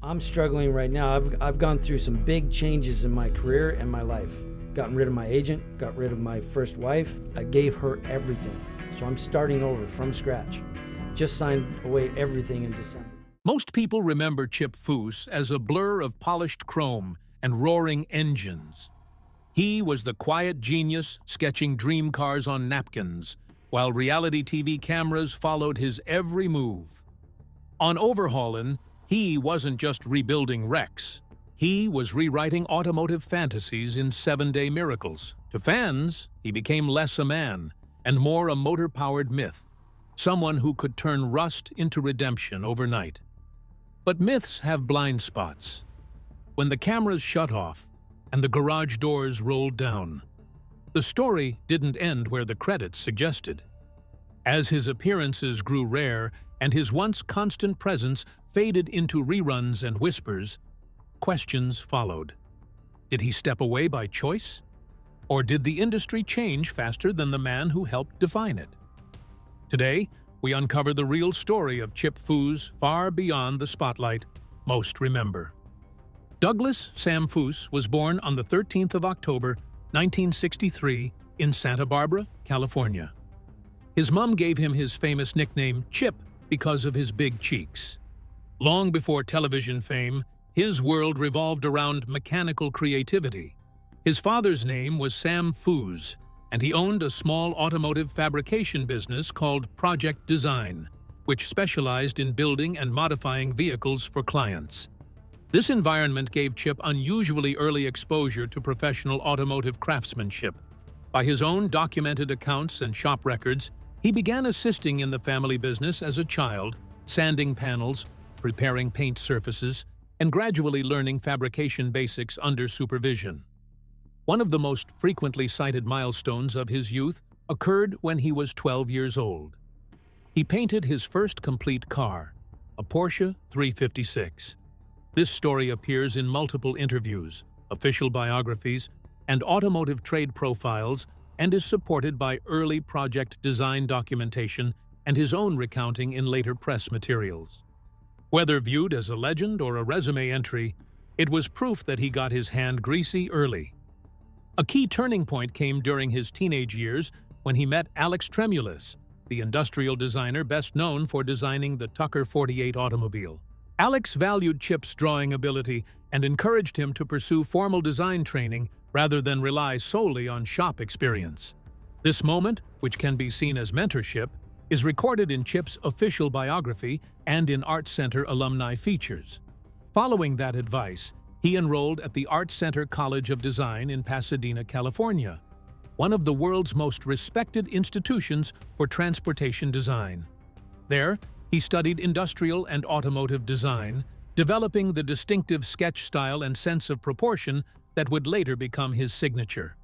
I'm struggling right now. I've gone through some big changes in my career and my life. Gotten rid of my agent, got rid of my first wife. I gave her everything. So I'm starting over from scratch. Just signed away everything in December. Most people remember Chip Foose as a blur of polished chrome and roaring engines. He was the quiet genius sketching dream cars on napkins, while reality TV cameras followed his every move. On Overhaulin, he wasn't just rebuilding wrecks. He was rewriting automotive fantasies in 7-day miracles. To fans, he became less a man and more a motor-powered myth, someone who could turn rust into redemption overnight. But myths have blind spots. When the cameras shut off and the garage doors rolled down, the story didn't end where the credits suggested. As his appearances grew rare and his once constant presence faded into reruns and whispers, questions followed. Did he step away by choice? Or did the industry change faster than the man who helped define it? Today, we uncover the real story of Chip Foose far beyond the spotlight most remember. Douglas Sam Foose was born on the 13th of October, 1963, in Santa Barbara, California. His mom gave him his famous nickname Chip because of his big cheeks. Long before television fame, his world revolved around mechanical creativity. His father's name was Sam Foose, and he owned a small automotive fabrication business called Project Design, which specialized in building and modifying vehicles for clients. This environment gave Chip unusually early exposure to professional automotive craftsmanship. By his own documented accounts and shop records, he began assisting in the family business as a child, sanding panels, preparing paint surfaces, and gradually learning fabrication basics under supervision. One of the most frequently cited milestones of his youth occurred when he was 12 years old. He painted his first complete car, a Porsche 356. This story appears in multiple interviews, official biographies, and automotive trade profiles, and is supported by early project design documentation and his own recounting in later press materials. Whether viewed as a legend or a resume entry, it was proof that he got his hand greasy early. A key turning point came during his teenage years when he met Alex Tremulous, the industrial designer best known for designing the Tucker 48 automobile. Alex valued Chip's drawing ability and encouraged him to pursue formal design training rather than rely solely on shop experience. This moment, which can be seen as mentorship, is recorded in Chip's official biography and in Art Center alumni features. Following that advice, he enrolled at the Art Center College of Design in Pasadena, California, one of the world's most respected institutions for transportation design. There, he studied industrial and automotive design, developing the distinctive sketch style and sense of proportion that would later become his signature.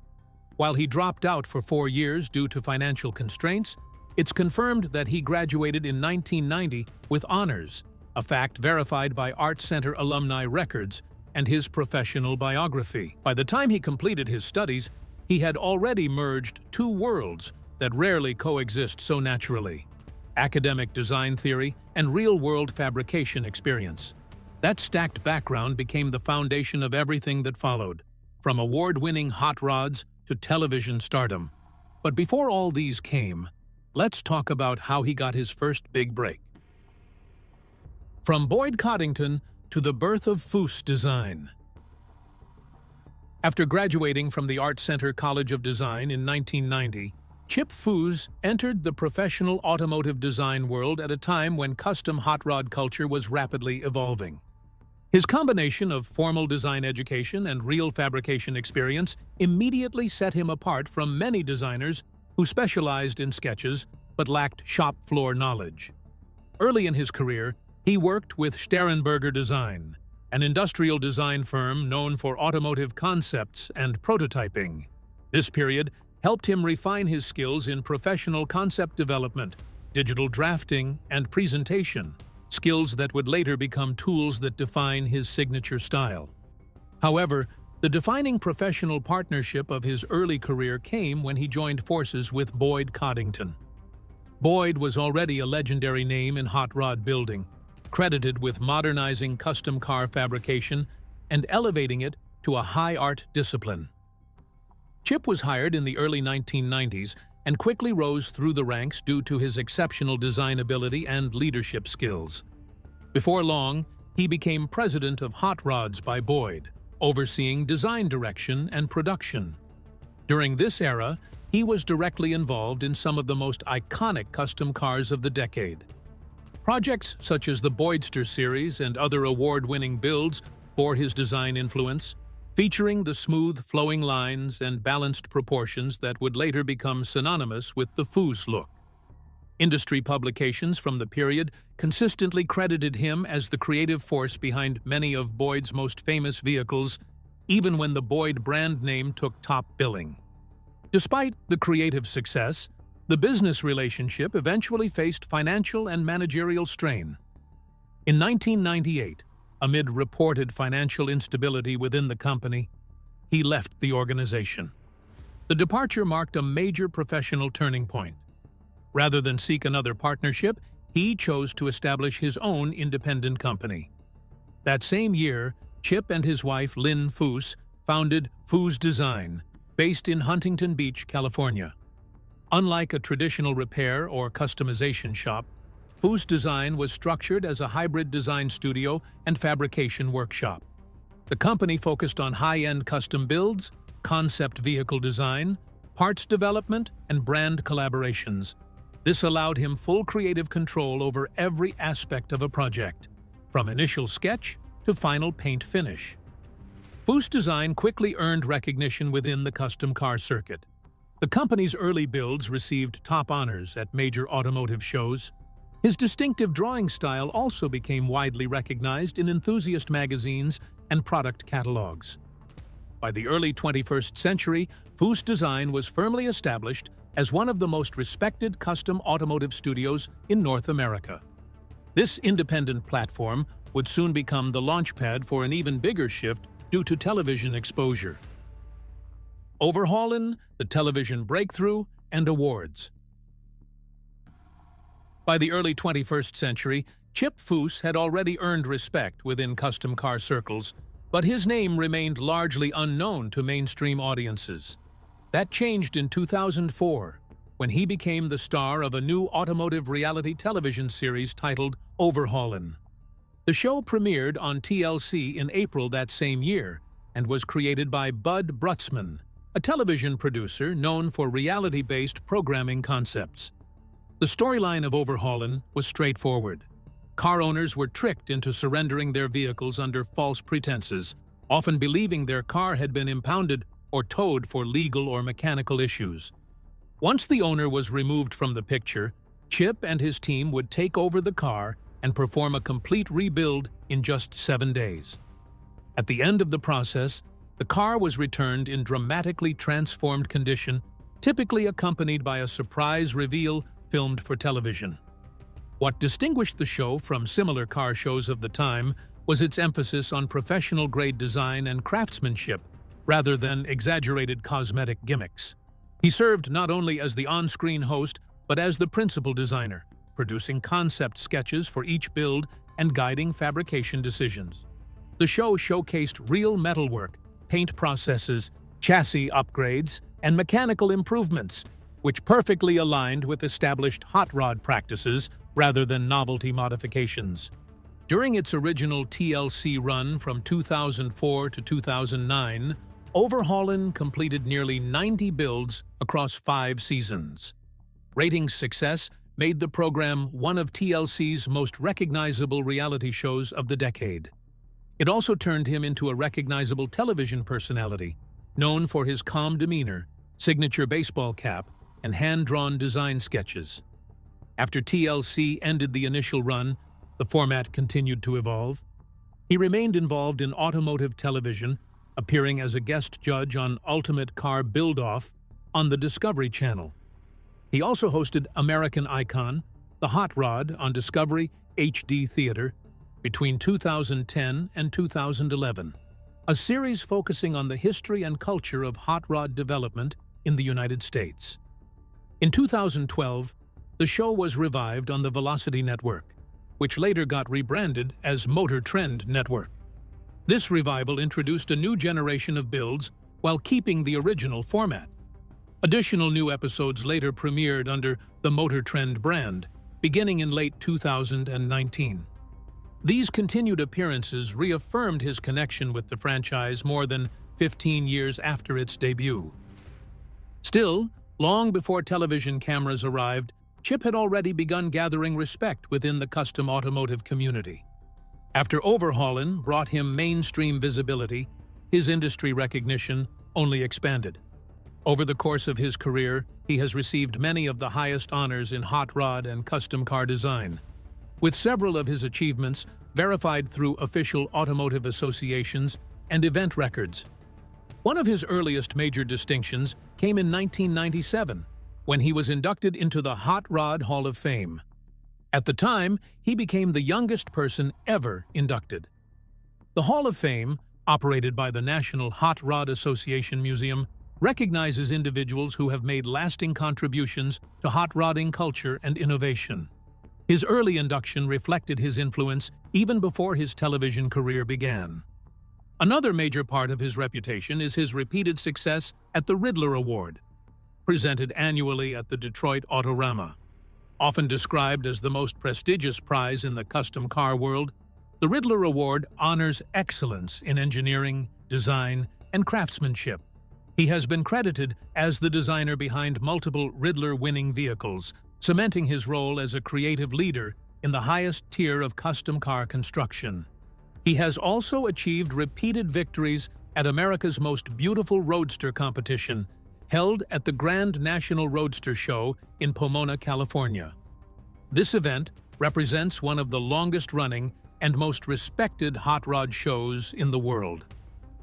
While he dropped out for 4 years due to financial constraints, it's confirmed that he graduated in 1990 with honors, a fact verified by Art Center alumni records and his professional biography. By the time he completed his studies, he had already merged two worlds that rarely coexist so naturally: academic design theory and real-world fabrication experience. That stacked background became the foundation of everything that followed, from award-winning hot rods to television stardom. But before all these came, let's talk about how he got his first big break. From Boyd Coddington to the birth of Foose Design. After graduating from the Art Center College of Design in 1990, Chip Foose entered the professional automotive design world at a time when custom hot rod culture was rapidly evolving. His combination of formal design education and real fabrication experience immediately set him apart from many designers who specialized in sketches but lacked shop floor knowledge. Early in his career, he worked with Sterenberger Design, an industrial design firm known for automotive concepts and prototyping. This period helped him refine his skills in professional concept development, digital drafting, and presentation, skills that would later become tools that define his signature style. However, the defining professional partnership of his early career came when he joined forces with Boyd Coddington. Boyd was already a legendary name in hot rod building, credited with modernizing custom car fabrication and elevating it to a high art discipline. Chip was hired in the early 1990s and quickly rose through the ranks due to his exceptional design ability and leadership skills. Before long, he became president of Hot Rods by Boyd, overseeing design direction and production. During this era, he was directly involved in some of the most iconic custom cars of the decade. Projects such as the Boydster series and other award-winning builds bore his design influence, featuring the smooth, flowing lines and balanced proportions that would later become synonymous with the Foose look. Industry publications from the period consistently credited him as the creative force behind many of Boyd's most famous vehicles, even when the Boyd brand name took top billing. Despite the creative success, the business relationship eventually faced financial and managerial strain. In 1998, amid reported financial instability within the company, he left the organization. The departure marked a major professional turning point. Rather than seek another partnership, he chose to establish his own independent company. That same year, Chip and his wife, Lynn Foose, founded Foose Design, based in Huntington Beach, California. Unlike a traditional repair or customization shop, Foose Design was structured as a hybrid design studio and fabrication workshop. The company focused on high-end custom builds, concept vehicle design, parts development, and brand collaborations. This allowed him full creative control over every aspect of a project, from initial sketch to final paint finish. Foose Design quickly earned recognition within the custom car circuit. The company's early builds received top honors at major automotive shows. His distinctive drawing style also became widely recognized in enthusiast magazines and product catalogs. By the early 21st century, Foose Design was firmly established as one of the most respected custom automotive studios in North America. This independent platform would soon become the launchpad for an even bigger shift due to television exposure. Overhaulin, the television breakthrough, and awards. By the early 21st century, Chip Foose had already earned respect within custom car circles, but his name remained largely unknown to mainstream audiences. That changed in 2004, when he became the star of a new automotive reality television series titled Overhaulin. The show premiered on TLC in April that same year and was created by Bud Brutzman, a television producer known for reality-based programming concepts. The storyline of Overhaulin was straightforward. Car owners were tricked into surrendering their vehicles under false pretenses, often believing their car had been impounded or towed for legal or mechanical issues. Once the owner was removed from the picture, Chip and his team would take over the car and perform a complete rebuild in just 7 days. At the end of the process, the car was returned in dramatically transformed condition, typically accompanied by a surprise reveal filmed for television. What distinguished the show from similar car shows of the time was its emphasis on professional-grade design and craftsmanship, rather than exaggerated cosmetic gimmicks. He served not only as the on-screen host, but as the principal designer, producing concept sketches for each build and guiding fabrication decisions. The show showcased real metalwork, paint processes, chassis upgrades, and mechanical improvements, which perfectly aligned with established hot rod practices rather than novelty modifications. During its original TLC run from 2004 to 2009, Overhaulin completed nearly 90 builds across 5 seasons. Ratings success made the program one of TLC's most recognizable reality shows of the decade. It also turned him into a recognizable television personality, known for his calm demeanor, signature baseball cap, and hand-drawn design sketches. After TLC ended the initial run, the format continued to evolve. He remained involved in automotive television, appearing as a guest judge on Ultimate Car Build-Off on the Discovery Channel. He also hosted American Icon, The Hot Rod on Discovery HD Theater between 2010 and 2011, a series focusing on the history and culture of hot rod development in the United States. In 2012, the show was revived on the Velocity Network, which later got rebranded as Motor Trend Network. This revival introduced a new generation of builds while keeping the original format. Additional new episodes later premiered under the Motor Trend brand, beginning in late 2019. These continued appearances reaffirmed his connection with the franchise more than 15 years after its debut. Still, long before television cameras arrived, Chip had already begun gathering respect within the custom automotive community. After Overhaulin brought him mainstream visibility, his industry recognition only expanded. Over the course of his career, he has received many of the highest honors in hot rod and custom car design, with several of his achievements verified through official automotive associations and event records. One of his earliest major distinctions came in 1997, when he was inducted into the Hot Rod Hall of Fame. At the time, he became the youngest person ever inducted. The Hall of Fame, operated by the National Hot Rod Association Museum, recognizes individuals who have made lasting contributions to hot rodding culture and innovation. His early induction reflected his influence even before his television career began. Another major part of his reputation is his repeated success at the Riddler Award, presented annually at the Detroit Autorama. Often described as the most prestigious prize in the custom car world, the Riddler Award honors excellence in engineering, design, and craftsmanship. He has been credited as the designer behind multiple Riddler-winning vehicles, cementing his role as a creative leader in the highest tier of custom car construction. He has also achieved repeated victories at America's Most Beautiful Roadster competition, held at the Grand National Roadster Show in Pomona, California. This event represents one of the longest-running and most respected hot rod shows in the world.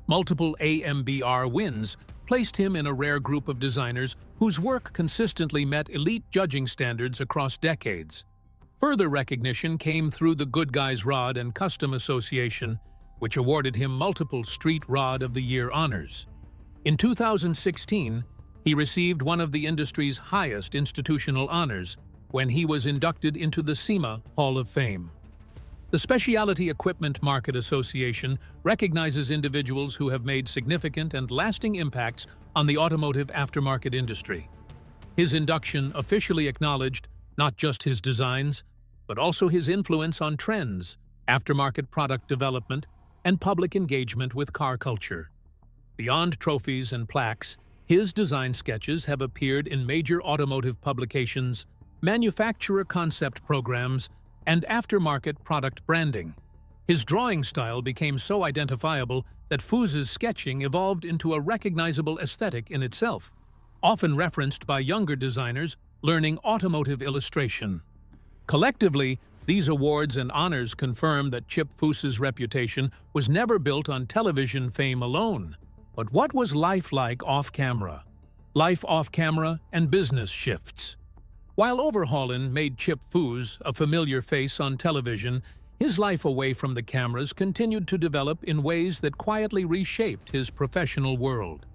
Multiple AMBR wins placed him in a rare group of designers whose work consistently met elite judging standards across decades. Further recognition came through the Good Guys Rod and Custom Association, which awarded him multiple Street Rod of the Year honors. In 2016, he received one of the industry's highest institutional honors when he was inducted into the SEMA Hall of Fame. The Specialty Equipment Market Association recognizes individuals who have made significant and lasting impacts on the automotive aftermarket industry. His induction officially acknowledged not just his designs, but also his influence on trends, aftermarket product development, and public engagement with car culture. Beyond trophies and plaques, his design sketches have appeared in major automotive publications, manufacturer concept programs, and aftermarket product branding. His drawing style became so identifiable that Foose's sketching evolved into a recognizable aesthetic in itself, often referenced by younger designers learning automotive illustration. Collectively, these awards and honors confirm that Chip Foose's reputation was never built on television fame alone. But what was life like off-camera? Life off-camera and business shifts. While Overhaulin made Chip Foose a familiar face on television, his life away from the cameras continued to develop in ways that quietly reshaped his professional world.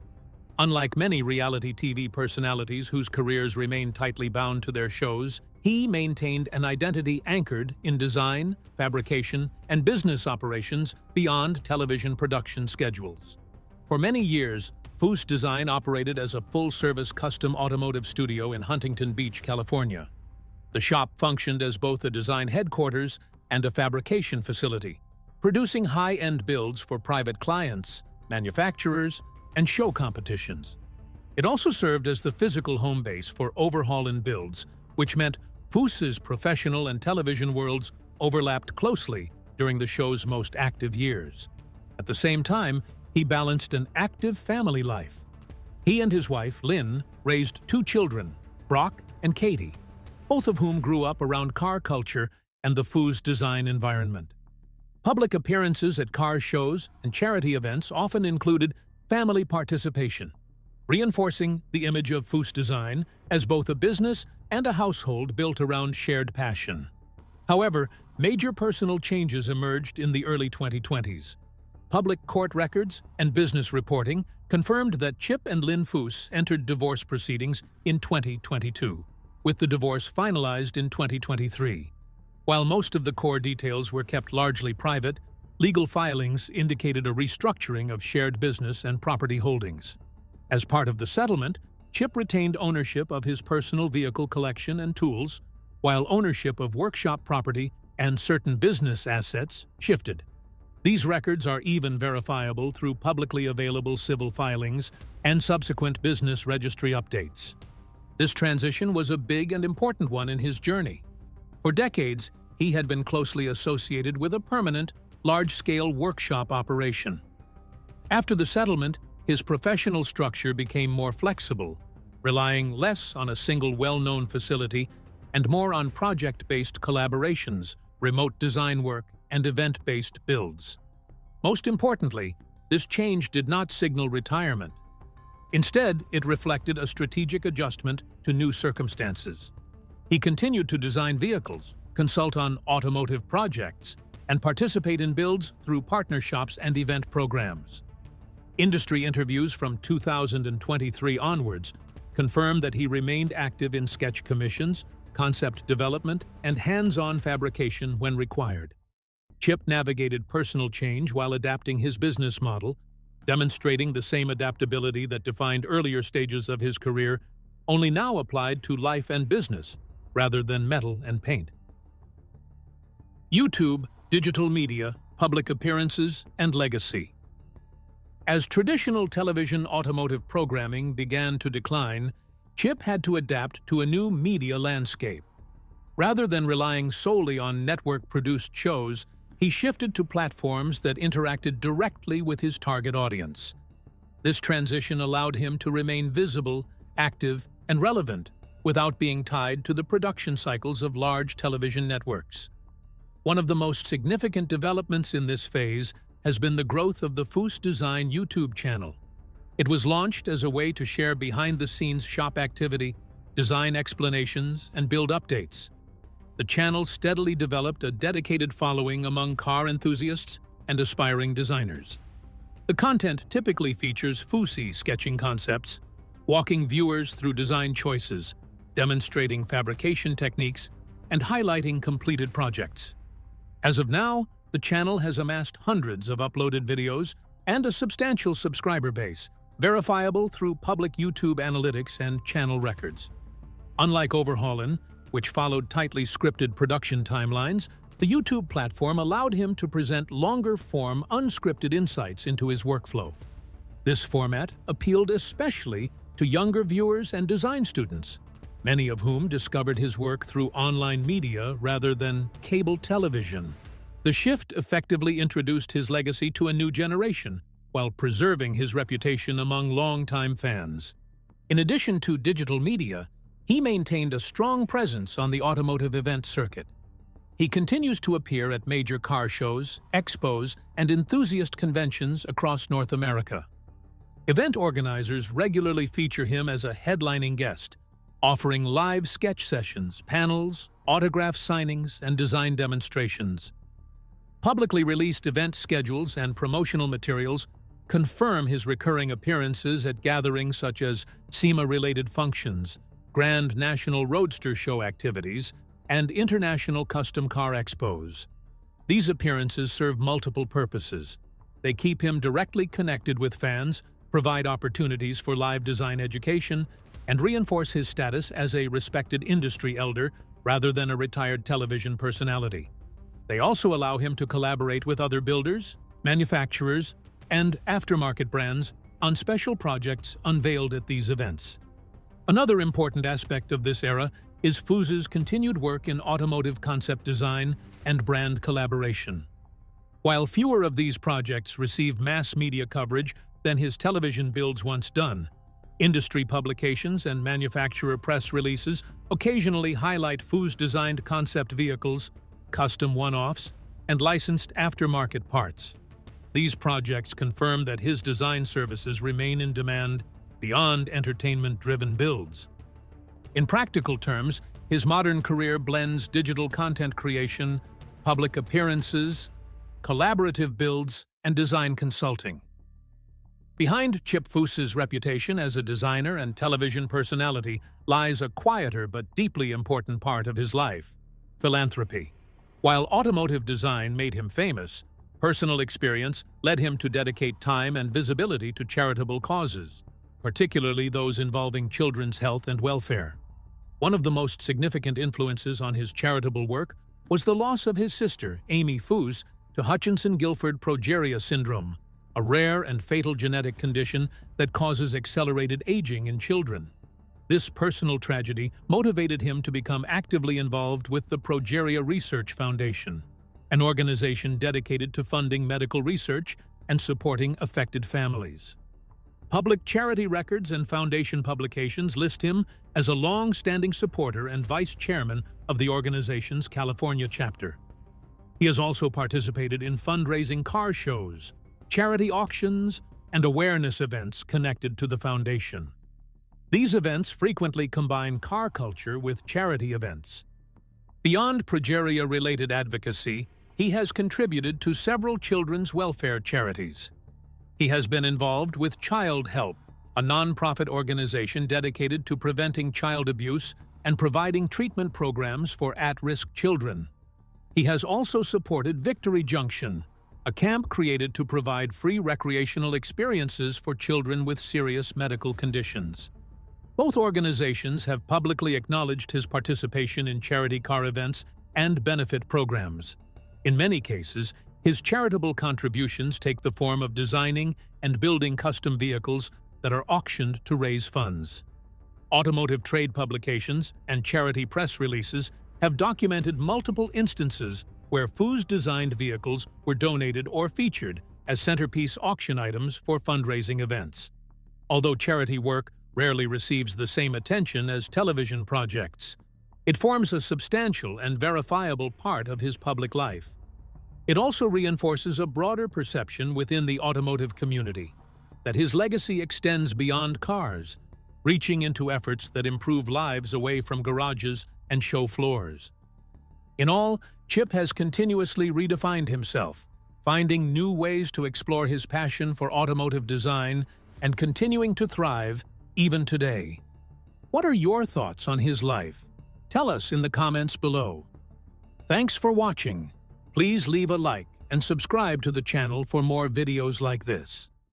Unlike many reality TV personalities whose careers remained tightly bound to their shows, he maintained an identity anchored in design, fabrication, and business operations beyond television production schedules. For many years, Foose Design operated as a full-service custom automotive studio in Huntington Beach, California. The shop functioned as both a design headquarters and a fabrication facility, producing high-end builds for private clients, manufacturers, and show competitions. It also served as the physical home base for Overhaulin builds, which meant Foose's professional and television worlds overlapped closely during the show's most active years. At the same time, he balanced an active family life. He and his wife, Lynn, raised 2 children, Brock and Katie, both of whom grew up around car culture and the Foose Design environment. Public appearances at car shows and charity events often included family participation, reinforcing the image of Foose Design as both a business and a household built around shared passion. However, major personal changes emerged in the early 2020s. Public court records and business reporting confirmed that Chip and Lynn Foose entered divorce proceedings in 2022, with the divorce finalized in 2023. While most of the core details were kept largely private, legal filings indicated a restructuring of shared business and property holdings. As part of the settlement, Chip retained ownership of his personal vehicle collection and tools, while ownership of workshop property and certain business assets shifted. These records are even verifiable through publicly available civil filings and subsequent business registry updates. This transition was a big and important one in his journey. For decades, he had been closely associated with a permanent, large-scale workshop operation. After the settlement, his professional structure became more flexible, relying less on a single well-known facility and more on project-based collaborations, remote design work, and event-based builds. Most importantly, this change did not signal retirement. Instead, it reflected a strategic adjustment to new circumstances. He continued to design vehicles, consult on automotive projects, and participate in builds through partnerships and event programs. Industry interviews from 2023 onwards confirmed that he remained active in sketch commissions, concept development, and hands-on fabrication when required. Chip navigated personal change while adapting his business model, demonstrating the same adaptability that defined earlier stages of his career, only now applied to life and business, rather than metal and paint. YouTube, digital media, public appearances, and legacy. As traditional television automotive programming began to decline, Chip had to adapt to a new media landscape. Rather than relying solely on network-produced shows, he shifted to platforms that interacted directly with his target audience. This transition allowed him to remain visible, active, and relevant without being tied to the production cycles of large television networks. One of the most significant developments in this phase has been the growth of the Foose Design YouTube channel. It was launched as a way to share behind-the-scenes shop activity, design explanations, and build updates. The channel steadily developed a dedicated following among car enthusiasts and aspiring designers. The content typically features Foose sketching concepts, walking viewers through design choices, demonstrating fabrication techniques, and highlighting completed projects. As of now, the channel has amassed hundreds of uploaded videos and a substantial subscriber base, verifiable through public YouTube analytics and channel records. Unlike Overhaulin, which followed tightly scripted production timelines, the YouTube platform allowed him to present longer-form, unscripted insights into his workflow. This format appealed especially to younger viewers and design students, many of whom discovered his work through online media rather than cable television. The shift effectively introduced his legacy to a new generation, while preserving his reputation among longtime fans. In addition to digital media, he maintained a strong presence on the automotive event circuit. He continues to appear at major car shows, expos, and enthusiast conventions across North America. Event organizers regularly feature him as a headlining guest, offering live sketch sessions, panels, autograph signings, and design demonstrations. Publicly released event schedules and promotional materials confirm his recurring appearances at gatherings such as SEMA-related functions, Grand National Roadster Show activities, and international custom car expos. These appearances serve multiple purposes. They keep him directly connected with fans, provide opportunities for live design education, and reinforce his status as a respected industry elder rather than a retired television personality. They also allow him to collaborate with other builders, manufacturers, and aftermarket brands on special projects unveiled at these events. Another important aspect of this era is Foose's continued work in automotive concept design and brand collaboration. While fewer of these projects receive mass media coverage than his television builds once done, industry publications and manufacturer press releases occasionally highlight Foose-designed concept vehicles, custom one-offs, and licensed aftermarket parts. These projects confirm that his design services remain in demand beyond entertainment-driven builds. In practical terms, his modern career blends digital content creation, public appearances, collaborative builds, and design consulting. Behind Chip Foose's reputation as a designer and television personality lies a quieter but deeply important part of his life: philanthropy. While automotive design made him famous, personal experience led him to dedicate time and visibility to charitable causes, particularly those involving children's health and welfare. One of the most significant influences on his charitable work was the loss of his sister, Amy Foose, to Hutchinson-Gilford progeria syndrome, a rare and fatal genetic condition that causes accelerated aging in children. This personal tragedy motivated him to become actively involved with the Progeria Research Foundation, an organization dedicated to funding medical research and supporting affected families. Public charity records and foundation publications list him as a long-standing supporter and vice chairman of the organization's California chapter. He has also participated in fundraising car shows, charity auctions, and awareness events connected to the foundation. These events frequently combine car culture with charity events. Beyond progeria-related advocacy, he has contributed to several children's welfare charities. He has been involved with Child Help, a nonprofit organization dedicated to preventing child abuse and providing treatment programs for at-risk children. He has also supported Victory Junction, a camp created to provide free recreational experiences for children with serious medical conditions. Both organizations have publicly acknowledged his participation in charity car events and benefit programs. In many cases, his charitable contributions take the form of designing and building custom vehicles that are auctioned to raise funds. Automotive trade publications and charity press releases have documented multiple instances where Foose-designed vehicles were donated or featured as centerpiece auction items for fundraising events. Although charity work rarely receives the same attention as television projects, it forms a substantial and verifiable part of his public life. It also reinforces a broader perception within the automotive community that his legacy extends beyond cars, reaching into efforts that improve lives away from garages and show floors. In all, Chip has continuously redefined himself, finding new ways to explore his passion for automotive design and continuing to thrive even today. What are your thoughts on his life? Tell us in the comments below. Thanks for watching. Please leave a like and subscribe to the channel for more videos like this.